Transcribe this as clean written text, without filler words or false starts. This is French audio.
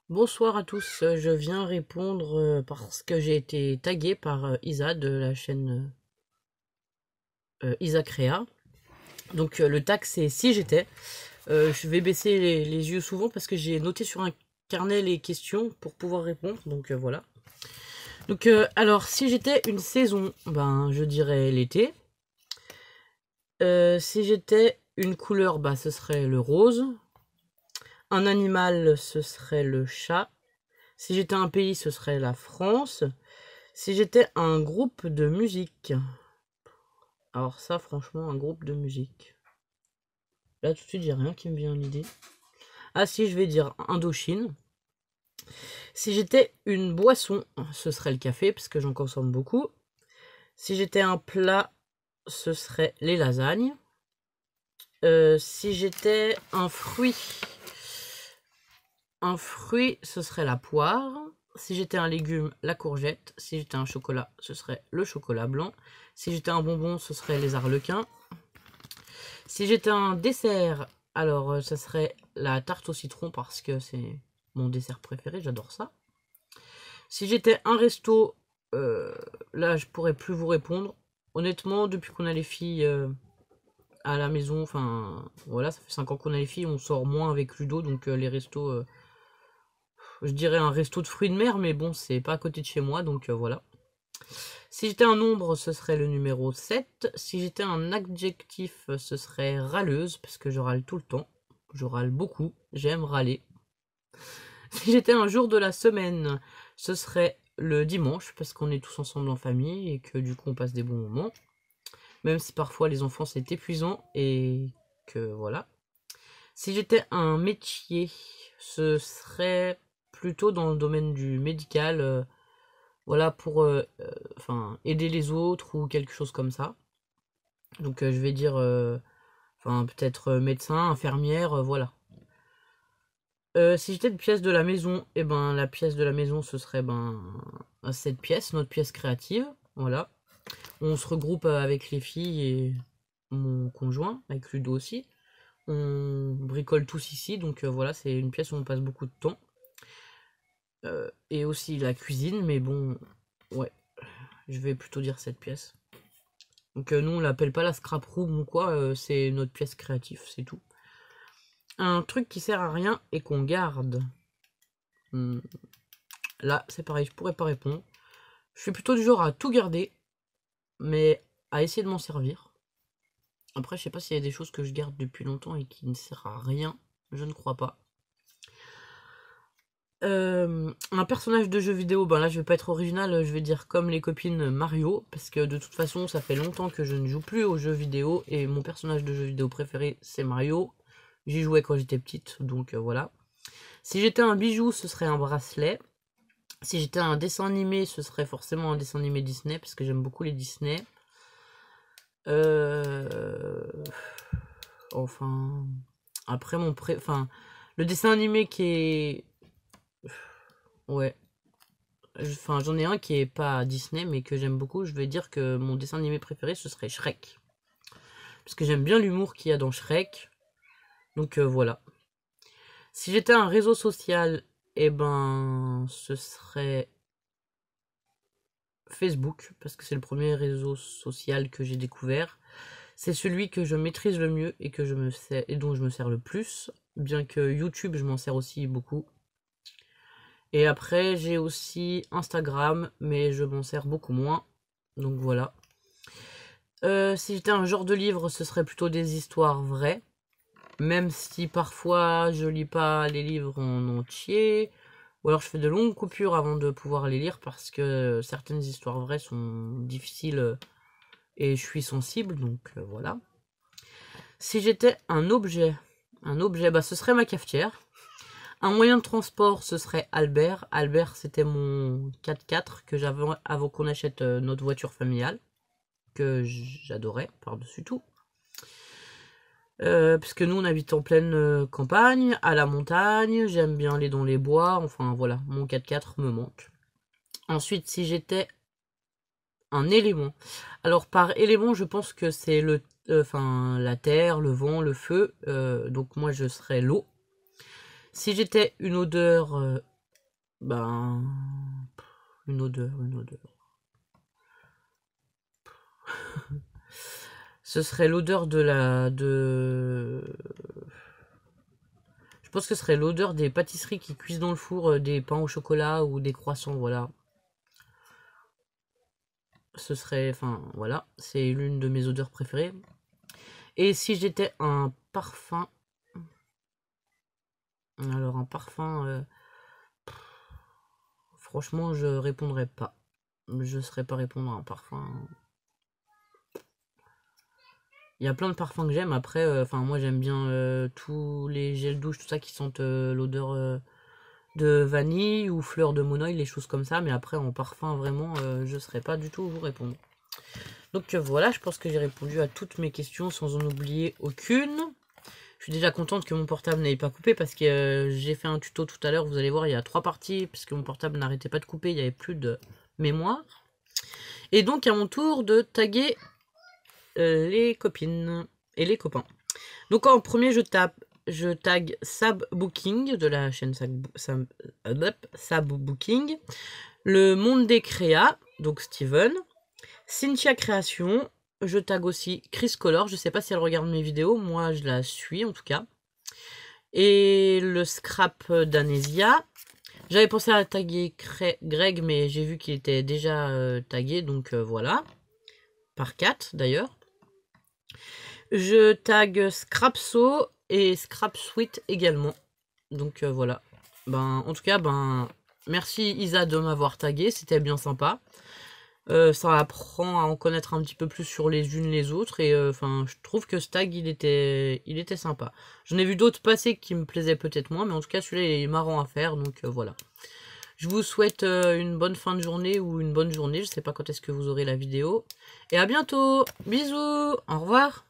Bonsoir à tous, je viens répondre parce que j'ai été tagué par Isa de la chaîne Isa Créa. Donc le tag c'est si j'étais. Je vais baisser les yeux souvent parce que j'ai noté sur un carnet les questions pour pouvoir répondre. Donc voilà. Donc alors si j'étais une saison, ben je dirais l'été. Si j'étais une couleur, bah ce serait le rose. Un animal, ce serait le chat. Si j'étais un pays, ce serait la France. Si j'étais un groupe de musique. Alors ça, franchement, un groupe de musique. Là, tout de suite, j'ai rien qui me vient à l'idée. Ah si, je vais dire Indochine. Si j'étais une boisson, ce serait le café, parce que j'en consomme beaucoup. Si j'étais un plat, ce serait les lasagnes. Si j'étais un fruit, ce serait la poire. Si j'étais un légume, la courgette. Si j'étais un chocolat, ce serait le chocolat blanc. Si j'étais un bonbon, ce serait les arlequins. Si j'étais un dessert, alors ça serait la tarte au citron parce que c'est mon dessert préféré, j'adore ça. Si j'étais un resto, là je pourrais plus vous répondre. Honnêtement, depuis qu'on a les filles à la maison, enfin voilà, ça fait 5 ans qu'on a les filles, on sort moins avec Ludo, donc les restos, je dirais un resto de fruits de mer, mais bon, c'est pas à côté de chez moi, donc voilà. Si j'étais un nombre, ce serait le numéro 7. Si j'étais un adjectif, ce serait râleuse, parce que je râle tout le temps. Je râle beaucoup, j'aime râler. Si j'étais un jour de la semaine, ce serait le dimanche, parce qu'on est tous ensemble en famille et que du coup on passe des bons moments. Même si parfois les enfants c'est épuisant et que voilà. Si j'étais un métier, ce serait plutôt dans le domaine du médical, voilà, pour aider les autres ou quelque chose comme ça. Donc je vais dire, peut-être médecin, infirmière, voilà. Si j'étais une pièce de la maison, et ben la pièce de la maison ce serait cette pièce, notre pièce créative, voilà. On se regroupe avec les filles et mon conjoint, avec Ludo aussi. On bricole tous ici, donc voilà, c'est une pièce où on passe beaucoup de temps. Et aussi la cuisine, mais bon, ouais, je vais plutôt dire cette pièce. Donc nous on l'appelle pas la scrap room ou quoi, c'est notre pièce créative, c'est tout. Un truc qui sert à rien et qu'on garde. Hmm, Là c'est pareil, je pourrais pas répondre. Je suis plutôt du genre à tout garder, mais à essayer de m'en servir. Après je sais pas s'il y a des choses que je garde depuis longtemps et qui ne servent à rien, je ne crois pas. Un personnage de jeu vidéo, ben là je vais pas être original, je vais dire comme les copines Mario, parce que de toute façon ça fait longtemps que je ne joue plus aux jeux vidéo, et mon personnage de jeu vidéo préféré c'est Mario. J'y jouais quand j'étais petite, donc voilà. Si j'étais un bijou, ce serait un bracelet. Si j'étais un dessin animé, ce serait forcément un dessin animé Disney, parce que j'aime beaucoup les Disney. Enfin... Après le dessin animé qui est... Ouais, j'en ai un qui est pas Disney, mais que j'aime beaucoup. Je vais dire que mon dessin animé préféré, ce serait Shrek. Parce que j'aime bien l'humour qu'il y a dans Shrek. Donc voilà. Si j'étais un réseau social, eh ben, ce serait Facebook. Parce que c'est le premier réseau social que j'ai découvert. C'est celui que je maîtrise le mieux et et dont je me sers le plus. Bien que YouTube, je m'en sers aussi beaucoup. Et après, j'ai aussi Instagram, mais je m'en sers beaucoup moins. Donc voilà. Si j'étais un genre de livre, ce serait plutôt des histoires vraies. Même si parfois je lis pas les livres en entier. Ou alors je fais de longues coupures avant de pouvoir les lire parce que certaines histoires vraies sont difficiles et je suis sensible, donc voilà. Si j'étais un objet, bah ce serait ma cafetière. Un moyen de transport, ce serait Albert. Albert, c'était mon 4x4 que j'avais avant qu'on achète notre voiture familiale, que j'adorais par-dessus tout. Parce que nous on habite en pleine campagne, à la montagne, j'aime bien aller dans les bois, enfin voilà, mon 4x4 me manque. Ensuite, si j'étais un élément, alors par élément je pense que c'est la terre, le vent, le feu, donc moi je serais l'eau. Si j'étais une odeur, Ben, une odeur. Ce serait l'odeur je pense que ce serait l'odeur des pâtisseries qui cuisent dans le four, des pains au chocolat ou des croissants, voilà. Ce serait, enfin, voilà, c'est l'une de mes odeurs préférées. Et si j'étais un parfum... Alors, un parfum... franchement, je répondrais pas. Je ne saurais pas répondre à un parfum. Il y a plein de parfums que j'aime. Après, enfin, moi, j'aime bien tous les gels douche, tout ça qui sentent l'odeur de vanille ou fleur de monoï, les choses comme ça. Mais après, en parfum, vraiment, je ne saurais pas du tout vous répondre. Donc voilà, je pense que j'ai répondu à toutes mes questions sans en oublier aucune. Je suis déjà contente que mon portable n'ait pas coupé parce que j'ai fait un tuto tout à l'heure. Vous allez voir, il y a 3 parties puisque mon portable n'arrêtait pas de couper. Il n'y avait plus de mémoire. Et donc, à mon tour de taguer les copines et les copains. Donc en premier, je tag Sab Booking de la chaîne Sab Booking. Le Monde des Créas, donc Steven. Cynthia Création. Je tag aussi Chris Color. Je sais pas si elle regarde mes vidéos. Moi, je la suis en tout cas. Et le Scrap d'Anésia. J'avais pensé à taguer Greg, mais j'ai vu qu'il était déjà tagué. Donc voilà. Par 4 d'ailleurs. Je tag Scrapso et Scrap Sweet également. Donc voilà. Ben, en tout cas, ben, merci Isa de m'avoir tagué. C'était bien sympa. Ça apprend à en connaître un petit peu plus sur les unes les autres. Et enfin, je trouve que ce tag, il était sympa. J'en ai vu d'autres passer qui me plaisaient peut-être moins. Mais en tout cas, celui-là, il est marrant à faire. Donc voilà. Je vous souhaite une bonne fin de journée ou une bonne journée. Je sais pas quand est-ce que vous aurez la vidéo. Et à bientôt. Bisous. Au revoir.